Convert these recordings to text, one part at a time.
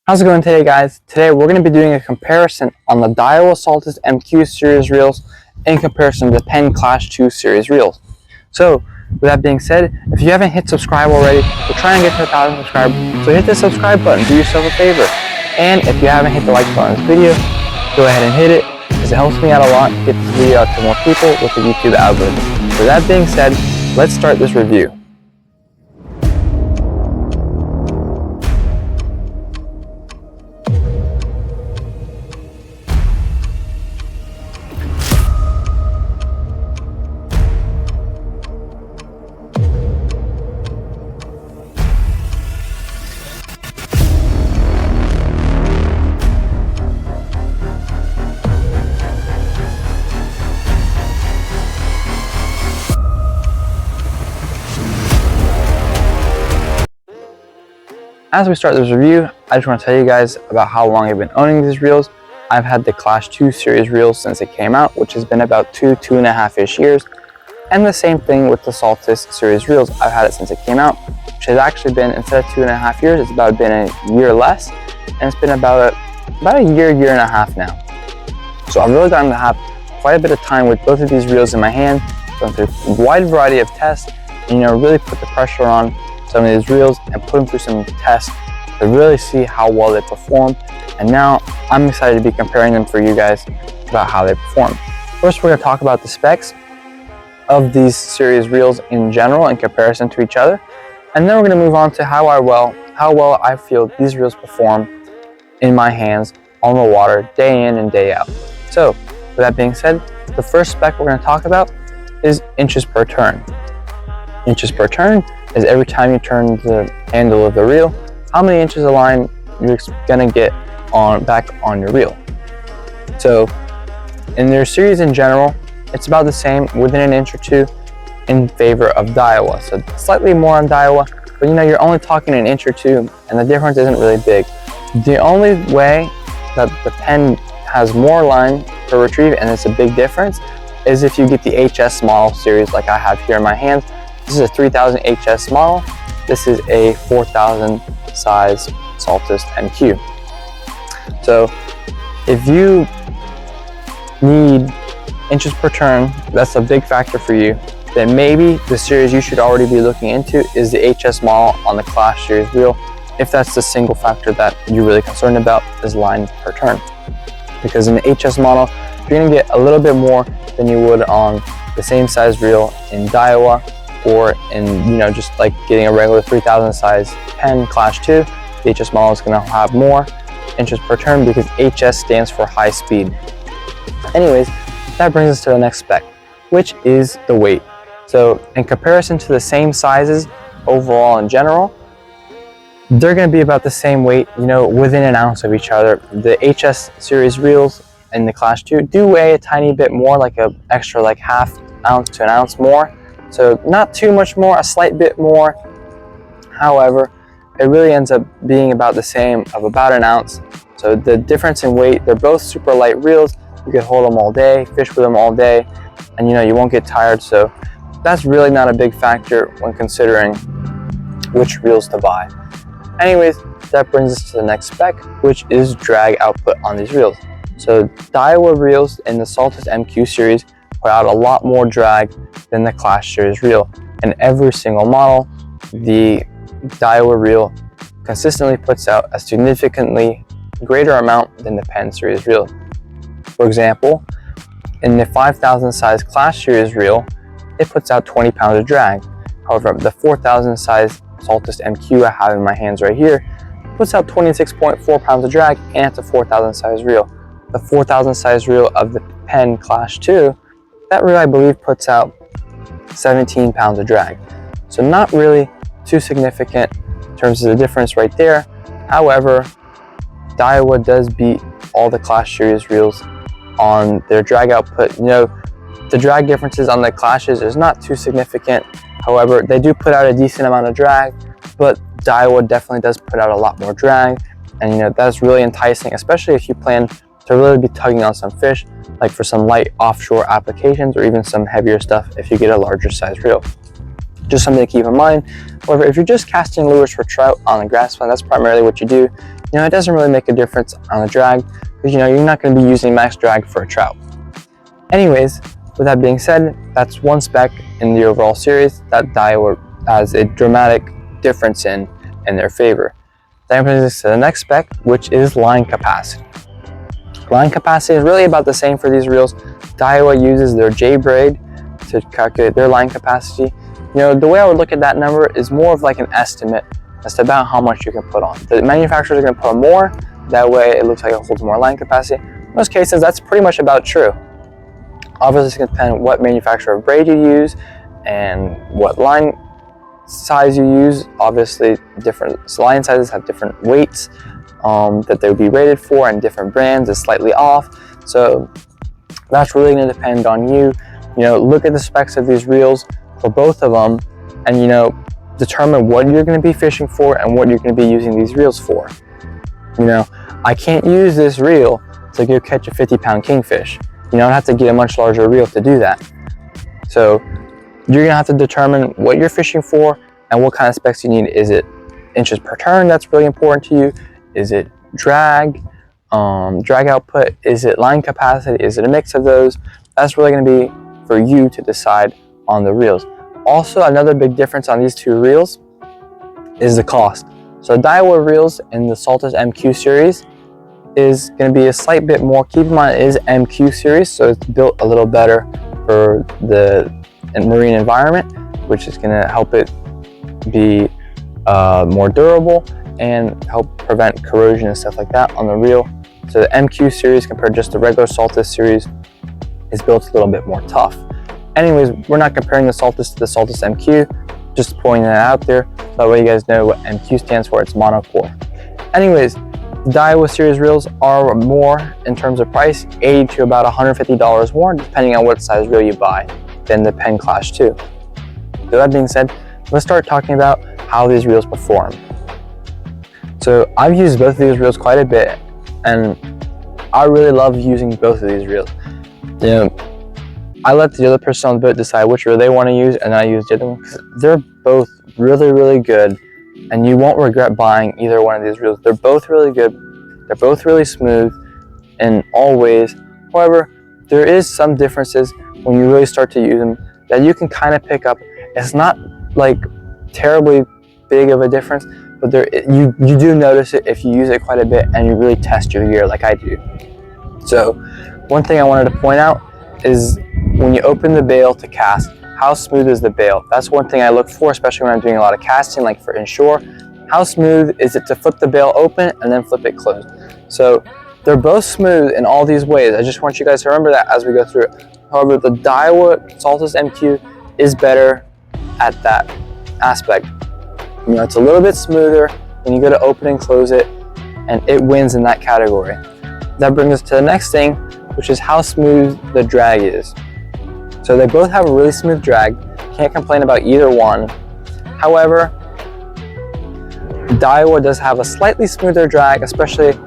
How's it going today, guys? Today we're going to be doing a comparison on the Daiwa Saltist MQ series reels in comparison to the Penn Clash 2 series reels. So, with that being said, if you haven't hit subscribe already, we're trying to get to 1,000 subscribers, so hit the subscribe button, do yourself a favor. And if you haven't hit the like button on this video, go ahead and hit it, because it helps me out a lot to get this video out to more people with the YouTube algorithm. With that being said, let's start this review. As we start this review, I just want to tell you guys about how long I've been owning these reels. I've had the Clash 2 series reels since it came out, which has been about two and a half-ish years. And the same thing with the Saltist series reels. I've had it since it came out, which has actually been, instead of 2.5 years, it's about been a year less. And it's been about a year and a half now. So I've really gotten to have quite a bit of time with both of these reels in my hand, going through a wide variety of tests, and really put the pressure on some of these reels and put them through some tests to really see how well they perform. And now I'm excited to be comparing them for you guys about how they perform. First, we're going to talk about the specs of these series reels in general in comparison to each other, and then we're going to move on to how well I feel these reels perform in my hands on the water day in and day out. So with that being said, the first spec we're going to talk about is inches per turn. Inches per turn is every time you turn the handle of the reel, how many inches of line you're gonna get back on your reel. So in their series in general, it's about the same, within an inch or two, in favor of Daiwa. So slightly more on Daiwa, but you're only talking an inch or two, and the difference isn't really big. The only way that the Penn has more line per retrieve, and it's a big difference, is if you get the HS model series like I have here in my hands. This is a 3000 HS model. This is a 4000 size Saltist MQ. So if you need inches per turn, that's a big factor for you, then maybe the series you should already be looking into is the HS model on the Clash series reel, if that's the single factor that you're really concerned about, is line per turn. Because in the HS model, you're going to get a little bit more than you would on the same size reel in Daiwa, or in just like getting a regular 3000 size Penn Clash 2. The HS model is going to have more inches per turn because HS stands for high speed. Anyways, that brings us to the next spec, which is the weight. So in comparison to the same sizes overall in general, they're going to be about the same weight, within an ounce of each other. The HS series reels and the Clash 2 do weigh a tiny bit more, like a extra like half ounce to an ounce more. So not too much more, a slight bit more. However, it really ends up being about the same, of about an ounce. So the difference in weight, they're both super light reels. You can hold them all day, fish with them all day, and you won't get tired. So that's really not a big factor when considering which reels to buy. Anyways, that brings us to the next spec, which is drag output on these reels. So Daiwa reels in the Saltist MQ series put out a lot more drag than the Clash series reel. In every single model, the Daiwa reel consistently puts out a significantly greater amount than the Penn series reel. For example, in the 5000 size Clash series reel, it puts out 20 pounds of drag. However, the 4000 size Saltist MQ I have in my hands right here puts out 26.4 pounds of drag, and it's a 4000 size reel. The 4000 size reel of the Penn Clash 2, that reel I believe puts out 17 pounds of drag. So not really too significant in terms of the difference right there. However, Daiwa does beat all the Clash series reels on their drag output. The drag differences on the Clashes is not too significant. However, they do put out a decent amount of drag, but Daiwa definitely does put out a lot more drag. And that's really enticing, especially if you plan to really be tugging on some fish, like for some light offshore applications, or even some heavier stuff if you get a larger size reel. Just something to keep in mind. However, if you're just casting lures for trout on the grass pond, that's primarily what you do. It doesn't really make a difference on the drag because you're not going to be using max drag for a trout. Anyways, with that being said, that's one spec in the overall series that Daiwa has a dramatic difference in their favor. That brings us to the next spec, which is line capacity. Line capacity is really about the same for these reels. Daiwa uses their J braid to calculate their line capacity. The way I would look at that number is more of like an estimate as to about how much you can put on. The manufacturers are going to put more, that way it looks like it holds more line capacity. In most cases, that's pretty much about true. Obviously, it's going to depend on what manufacturer of braid you use and what line size you use. Obviously, different line sizes have different weights that they would be rated for, and different brands is slightly off. So that's really going to depend on you. Look at the specs of these reels for both of them, and determine what you're going to be fishing for and what you're going to be using these reels for. I can't use this reel to go catch a 50-pound kingfish. I'd have to get a much larger reel to do that. So you're going to have to determine what you're fishing for and what kind of specs you need. Is it inches per turn that's really important to you? Is it drag, drag output? Is it line capacity? Is it a mix of those? That's really going to be for you to decide on the reels. Also, another big difference on these two reels is the cost. So Daiwa reels in the Saltist MQ series is going to be a slight bit more. Keep in mind it is MQ series, so it's built a little better for the marine environment, which is going to help it be more durable and help prevent corrosion and stuff like that on the reel. So the MQ series compared to just the regular Saltist series is built a little bit more tough. Anyways, we're not comparing the Saltist to the Saltist MQ, just pointing that out there. That way you guys know what MQ stands for. It's monocore. Anyways, the Daiwa series reels are more in terms of price, $80 to about $150 more, depending on what size reel you buy, than the Penn Clash 2. So that being said, let's start talking about how these reels perform. So I've used both of these reels quite a bit, and I really love using both of these reels. I let the other person on the boat decide which reel they want to use, and I use the other one because they're both really, really good, and you won't regret buying either one of these reels. They're both really good. They're both really smooth in all ways. However, there is some differences when you really start to use them that you can kind of pick up. It's not like terribly big of a difference, but you do notice it if you use it quite a bit and you really test your gear like I do. So one thing I wanted to point out is when you open the bail to cast, how smooth is the bail? That's one thing I look for, especially when I'm doing a lot of casting, like for inshore. How smooth is it to flip the bail open and then flip it closed? So they're both smooth in all these ways. I just want you guys to remember that as we go through it. However, the Daiwa Saltist MQ is better at that aspect. It's a little bit smoother when you go to open and close it, and it wins in that category. That brings us to the next thing, which is how smooth the drag is. So they both have a really smooth drag. Can't complain about either one. However, Daiwa does have a slightly smoother drag, especially,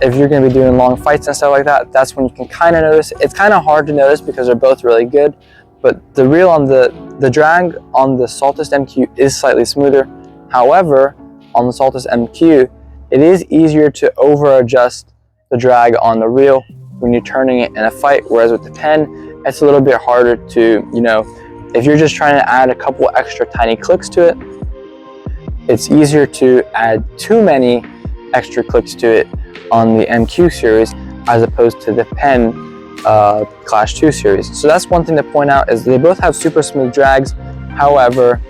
if you're going to be doing long fights and stuff like that. That's when you can kind of notice. It's kind of hard to notice because they're both really good, but the reel on the drag on the Saltist MQ is slightly smoother. However, on the Saltist MQ, it is easier to over adjust the drag on the reel when you're turning it in a fight, whereas with the Penn, it's a little bit harder to, if you're just trying to add a couple extra tiny clicks to it, it's easier to add too many extra clicks to it on the MQ series as opposed to the Penn Clash 2 series. So that's one thing to point out, is they both have super smooth drags. However,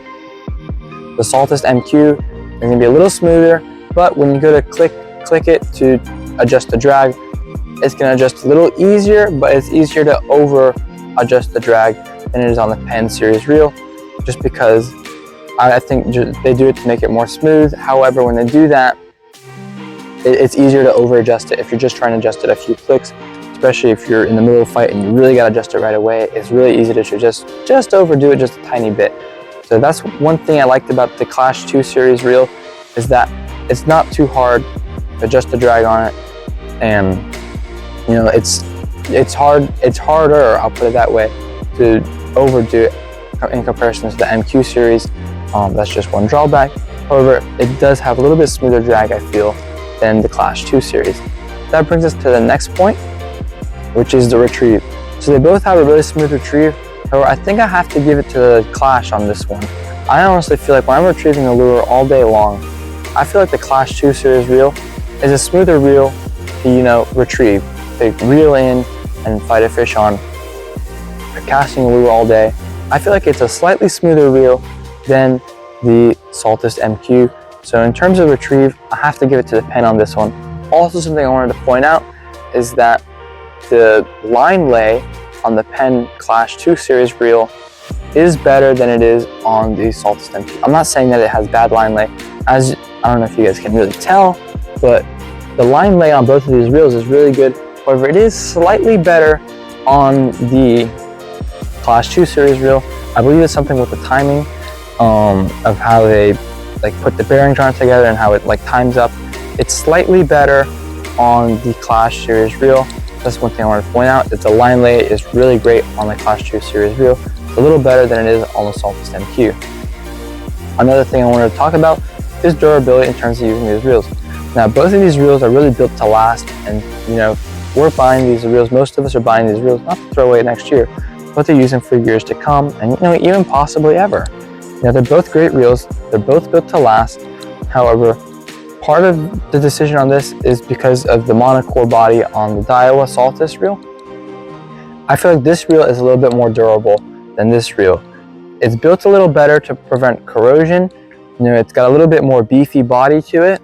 the Saltist MQ is going to be a little smoother, but when you go to click it to adjust the drag, it's going to adjust a little easier, but it's easier to over adjust the drag than it is on the Penn series reel, just because I think they do it to make it more smooth. However, when they do that, it's easier to over adjust it if you're just trying to adjust it a few clicks, especially if you're in the middle of a fight and you really got to adjust it right away. It's really easy to just overdo it just a tiny bit. So that's one thing I liked about the Clash 2 series reel, is that it's not too hard to adjust the drag on it, and it's harder, I'll put it that way, to overdo it in comparison to the MQ series. That's just one drawback. However, it does have a little bit smoother drag, I feel, than the Clash 2 series. That brings us to the next point, which is the retrieve. So they both have a really smooth retrieve. However, I think I have to give it to the Clash on this one. I honestly feel like when I'm retrieving a lure all day long, I feel like the Clash 2 series reel is a smoother reel to, retrieve. To reel in and fight a fish on. For casting a lure all day, I feel like it's a slightly smoother reel than the Saltist MQ. So in terms of retrieve, I have to give it to the Penn on this one. Also, something I wanted to point out is that the line lay on the Penn Clash 2 series reel is better than it is on the Saltist MQ. I'm not saying that it has bad line lay, as I don't know if you guys can really tell, but the line lay on both of these reels is really good. However, it is slightly better on the Clash 2 series reel. I believe it's something with the timing of how they put the bearings on it together and how it times up. It's slightly better on the Clash series reel. That's one thing I want to point out, that the line lay is really great on the Clash 2 series reel. It's a little better than it is on the Saltist MQ. Another thing I wanted to talk about is durability in terms of using these reels. Now, both of these reels are really built to last, and we're buying these reels, most of us are buying these reels not to throw away next year, but to use them for years to come, and even possibly ever. They're both great reels, they're both built to last. However, part of the decision on this is because of the monocore body on the Daiwa Saltist reel. I feel like this reel is a little bit more durable than this reel. It's built a little better to prevent corrosion. It's got a little bit more beefy body to it,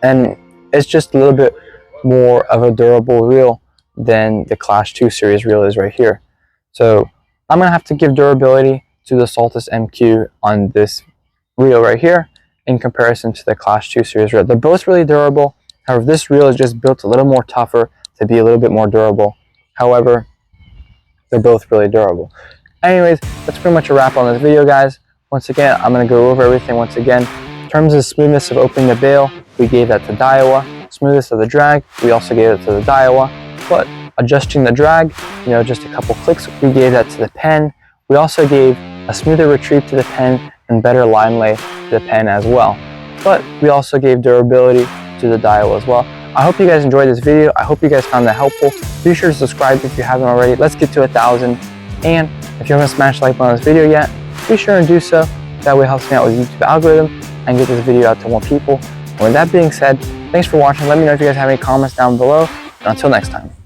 and it's just a little bit more of a durable reel than the Clash 2 series reel is right here. So I'm gonna have to give durability to the Saltist MQ on this reel right here in comparison to the Clash 2 series reel. They're both really durable. However, this reel is just built a little more tougher to be a little bit more durable. However, they're both really durable. Anyways, that's pretty much a wrap on this video, guys. Once again, I'm going to go over everything once again. In terms of smoothness of opening the bail, we gave that to Daiwa. Smoothness of the drag, we also gave it to the Daiwa. But adjusting the drag, just a couple clicks, we gave that to the Penn. We also gave a smoother retrieve to the Penn and better line lay to the Penn as well. But we also gave durability to the Daiwa as well. I hope you guys enjoyed this video. I hope you guys found that helpful. Be sure to subscribe if you haven't already. Let's get to 1,000. And if you haven't smashed the like button on this video yet, be sure and do so. That way it helps me out with the YouTube algorithm and get this video out to more people. And with that being said, thanks for watching. Let me know if you guys have any comments down below. And until next time.